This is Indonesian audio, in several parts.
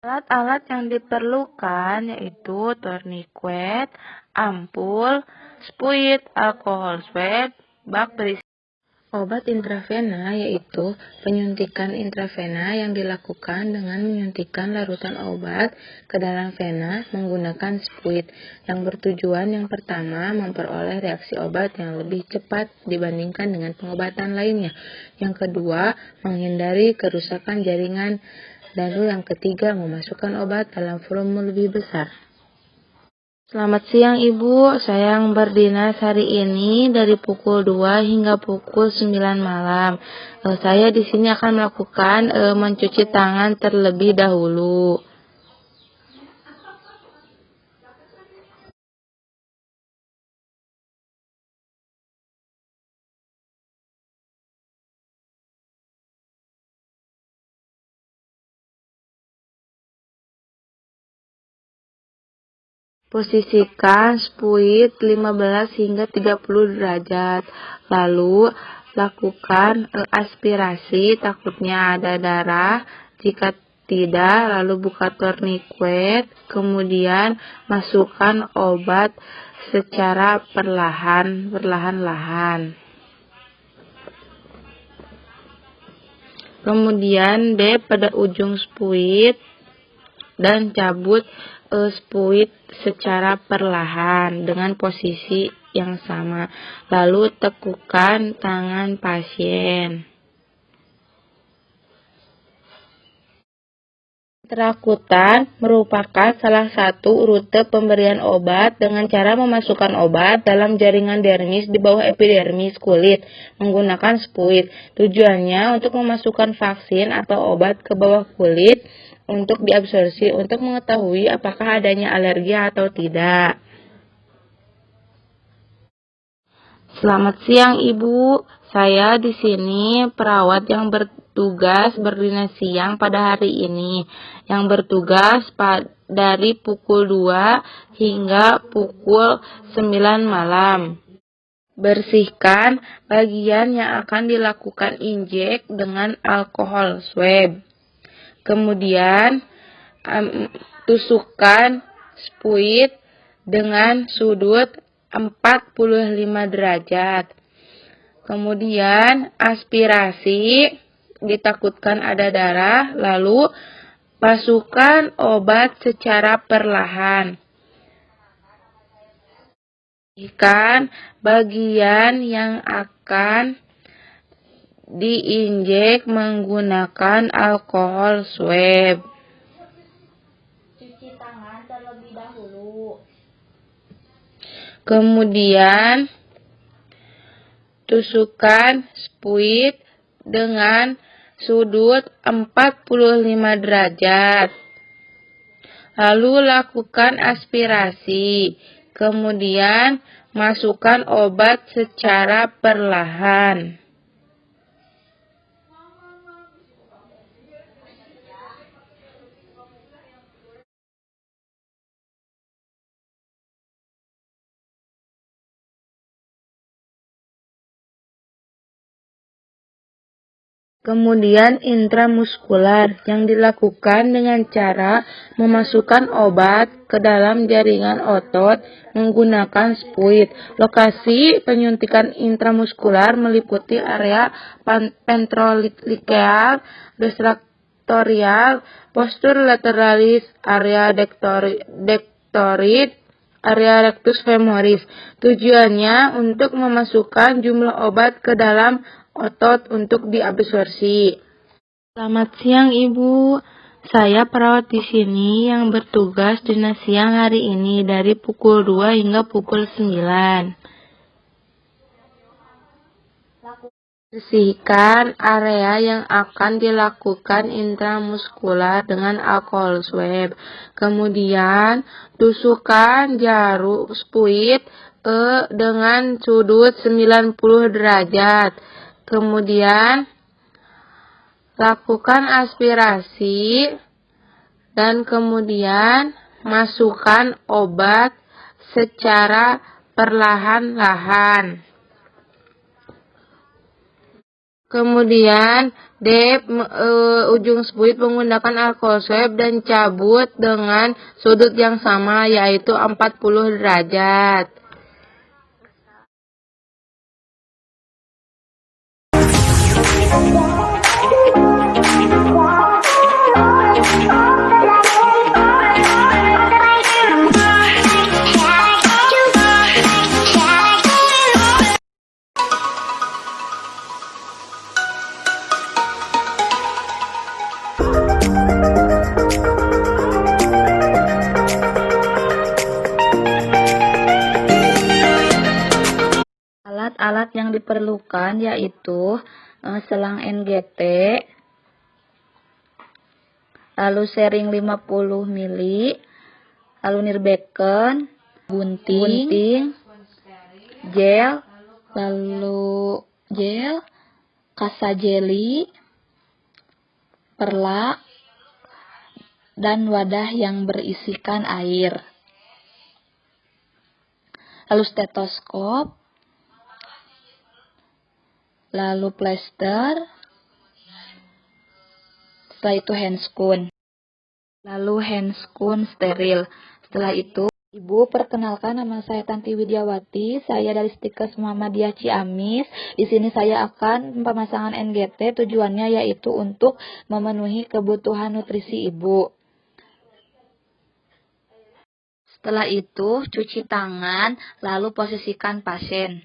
Alat-alat yang diperlukan yaitu tourniquet, ampul, spuit, alkohol swab, bak berisi obat intravena, yaitu penyuntikan intravena yang dilakukan dengan menyuntikkan larutan obat ke dalam vena menggunakan spuit yang bertujuan yang pertama memperoleh reaksi obat yang lebih cepat dibandingkan dengan pengobatan lainnya. Yang kedua, menghindari kerusakan jaringan. Lalu yang ketiga, memasukkan obat dalam volume lebih besar. Selamat siang Ibu, saya yang berdinas hari ini dari pukul 2 hingga pukul 9 malam. Saya di sini akan melakukan mencuci tangan terlebih dahulu. Posisikan spuit 15 hingga 30 derajat. Lalu lakukan aspirasi, takutnya ada darah. Jika tidak, lalu buka tourniquet, kemudian masukkan obat secara perlahan-lahan. Kemudian D pada ujung spuit dan cabut spuit secara perlahan dengan posisi yang sama. Lalu tekukan tangan pasien. Interakutan merupakan salah satu rute pemberian obat dengan cara memasukkan obat dalam jaringan dermis di bawah epidermis kulit menggunakan spuit. Tujuannya untuk memasukkan vaksin atau obat ke bawah kulit untuk diabsorpsi untuk mengetahui apakah adanya alergi atau tidak. Selamat siang Ibu, saya di sini perawat yang bertugas berdinas siang pada hari ini, yang bertugas dari pukul 2 hingga pukul 9 malam. Bersihkan bagian yang akan dilakukan injek dengan alkohol swab. Kemudian tusukkan spuit dengan sudut 45 derajat. Kemudian aspirasi, ditakutkan ada darah, lalu masukkan obat secara perlahan. Bersihkan bagian yang akan diinjek menggunakan alkohol swab. Cuci tangan terlebih dahulu. Kemudian tusukkan spuit dengan sudut 45 derajat. Lalu lakukan aspirasi. Kemudian masukkan obat secara perlahan. Kemudian intramuskular yang dilakukan dengan cara memasukkan obat ke dalam jaringan otot menggunakan spuit. Lokasi penyuntikan intramuskular meliputi area ventrolicheal, destructorial, postur lateralis, area dektorid, area rectus femoris. Tujuannya untuk memasukkan jumlah obat ke dalam otot untuk diabsorpsi. Selamat siang Ibu, saya perawat di sini yang bertugas dinas siang hari ini dari pukul 2 hingga pukul 9. Bersihkan area yang akan dilakukan intramuskular dengan alkohol swab. Kemudian tusukkan jarum spuit dengan sudut 90 derajat. Kemudian lakukan aspirasi dan kemudian masukkan obat secara perlahan-lahan. Kemudian D. Ujung spuit menggunakan alkohol swab dan cabut dengan sudut yang sama, yaitu 40 derajat. Alat-alat yang diperlukan yaitu selang NGT, lalu sharing 50 mili, lalu nirbecken, gunting, gel, kasa jeli, perlak, dan wadah yang berisikan air. Lalu stetoskop, lalu plester, setelah itu handscoon, lalu handscoon steril. Setelah itu, Ibu, perkenalkan, nama saya Tanti Widiawati, saya dari Stikes Muhammadiyah Ciamis. Di sini saya akan pemasangan NGT, tujuannya yaitu untuk memenuhi kebutuhan nutrisi Ibu. Setelah itu, cuci tangan, lalu posisikan pasien.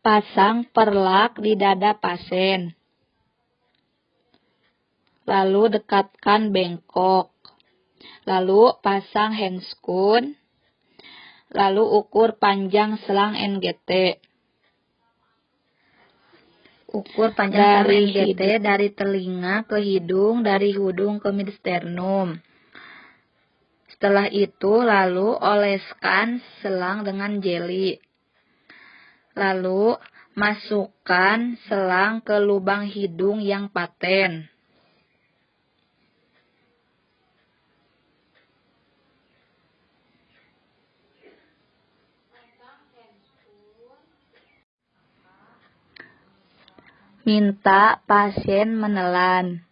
Pasang perlak di dada pasien. Lalu dekatkan bengkok. Lalu pasang handscoon. Lalu ukur panjang selang NGT. Ukur panjang selang NGT dari telinga ke hidung, dari hidung ke midsternum. Setelah itu, lalu oleskan selang dengan jeli. Lalu, masukkan selang ke lubang hidung yang paten. Minta pasien menelan.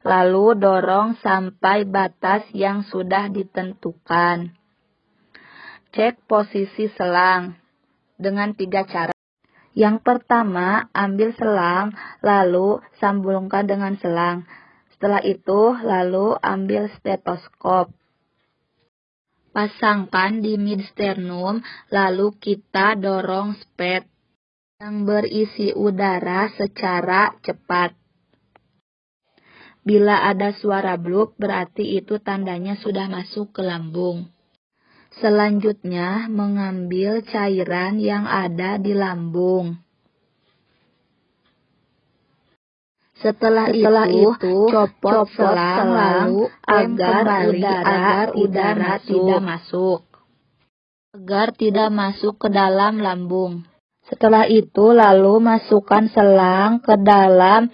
Lalu dorong sampai batas yang sudah ditentukan. Cek posisi selang dengan 3 cara. Yang pertama, ambil selang, lalu sambungkan dengan selang. Setelah itu, lalu ambil stetoskop. Pasangkan di midsternum, lalu kita dorong spet yang berisi udara secara cepat. Bila ada suara bluk, berarti itu tandanya sudah masuk ke lambung. Selanjutnya, mengambil cairan yang ada di lambung. Setelah itu, copot selang lalu agar udara tidak masuk. Agar tidak masuk ke dalam lambung. Setelah itu, lalu masukkan selang ke dalam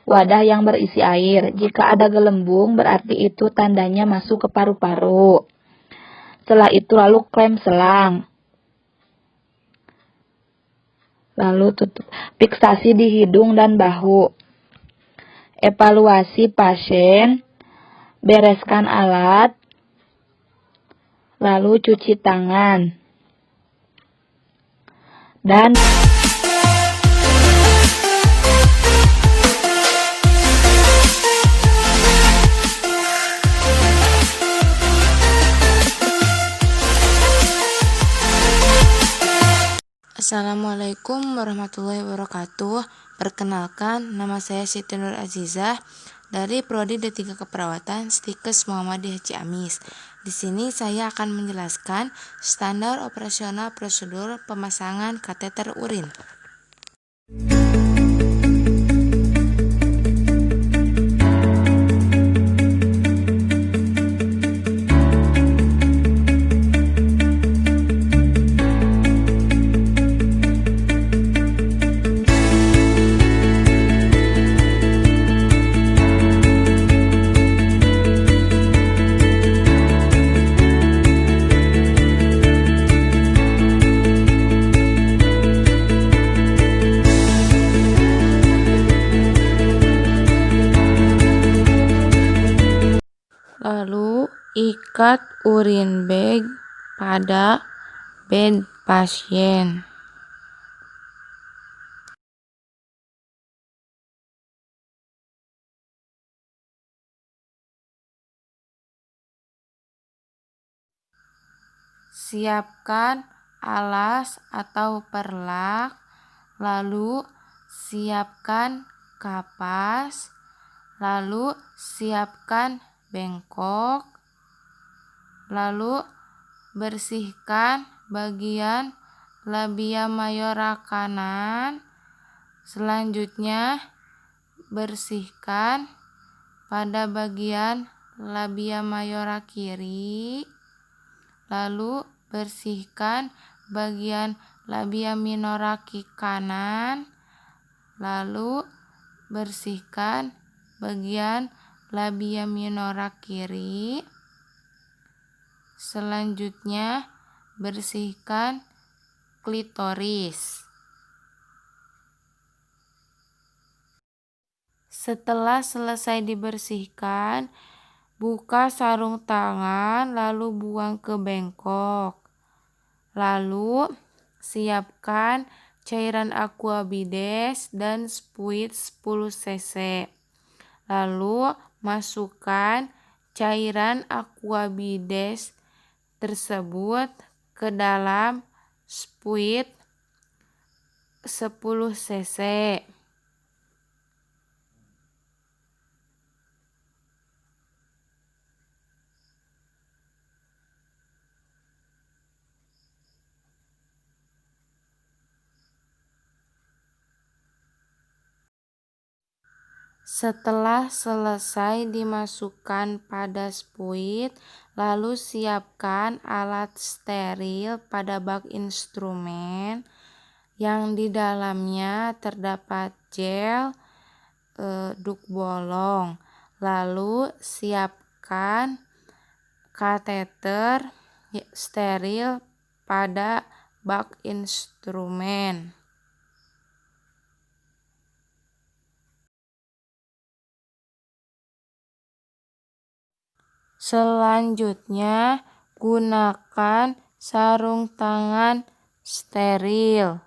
wadah yang berisi air. Jika ada gelembung, berarti itu tandanya masuk ke paru-paru. Setelah itu, lalu klem selang. Lalu tutup. Fiksasi di hidung dan bahu. Evaluasi pasien. Bereskan alat. Lalu cuci tangan. Dan Assalamualaikum warahmatullahi wabarakatuh. Perkenalkan, nama saya Siti Nur Azizah dari Prodi D3 Keperawatan Stikes Muhammadiyah Ciamis. Di sini saya akan menjelaskan standar operasional prosedur pemasangan kateter urin. Ikat urin bag pada bed pasien. Siapkan alas atau perlak, lalu siapkan kapas, lalu siapkan bengkok, lalu bersihkan bagian labia mayora kanan. Selanjutnya bersihkan pada bagian labia mayora kiri, lalu bersihkan bagian labia minora kanan, lalu bersihkan bagian labia minora kiri. Selanjutnya bersihkan klitoris. Setelah selesai dibersihkan, buka sarung tangan lalu buang ke bengkok. Lalu siapkan cairan aquabides dan spuit 10 cc. Lalu masukkan cairan aquabides tersebut ke dalam spuit 10 cc. Setelah selesai dimasukkan pada spuit, lalu siapkan alat steril pada bak instrumen yang di dalamnya terdapat gel duk bolong. Lalu siapkan kateter steril pada bak instrumen. Selanjutnya, gunakan sarung tangan steril.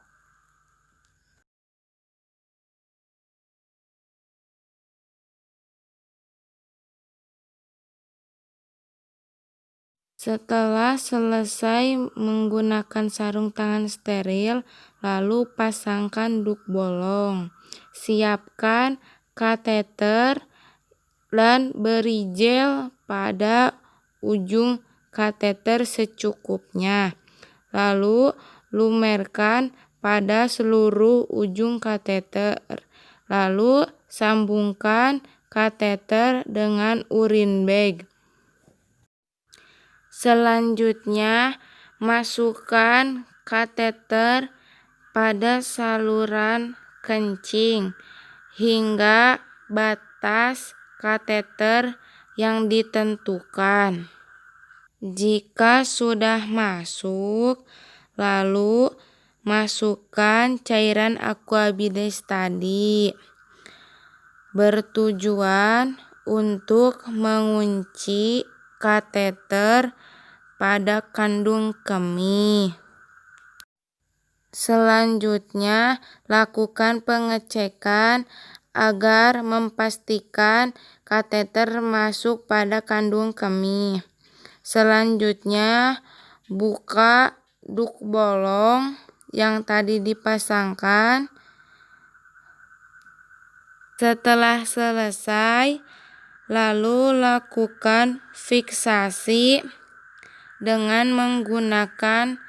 Setelah selesai menggunakan sarung tangan steril, lalu pasangkan duk bolong. Siapkan kateter dan beri gel pada ujung kateter secukupnya. Lalu lumerkan pada seluruh ujung kateter. Lalu sambungkan kateter dengan urin bag. Selanjutnya, masukkan kateter pada saluran kencing hingga batas kateter yang ditentukan. Jika sudah masuk, lalu masukkan cairan aquabides tadi, bertujuan untuk mengunci kateter pada kandung kemih. Selanjutnya, lakukan pengecekan agar memastikan kateter masuk pada kandung kemih. Selanjutnya, buka duk bolong yang tadi dipasangkan. Setelah selesai, lalu lakukan fiksasi dengan menggunakan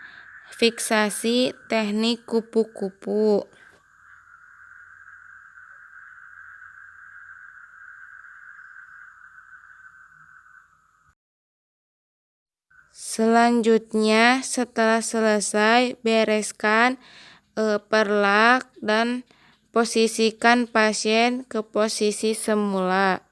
fiksasi teknik kupu-kupu. Selanjutnya, setelah selesai, bereskan perlak dan posisikan pasien ke posisi semula.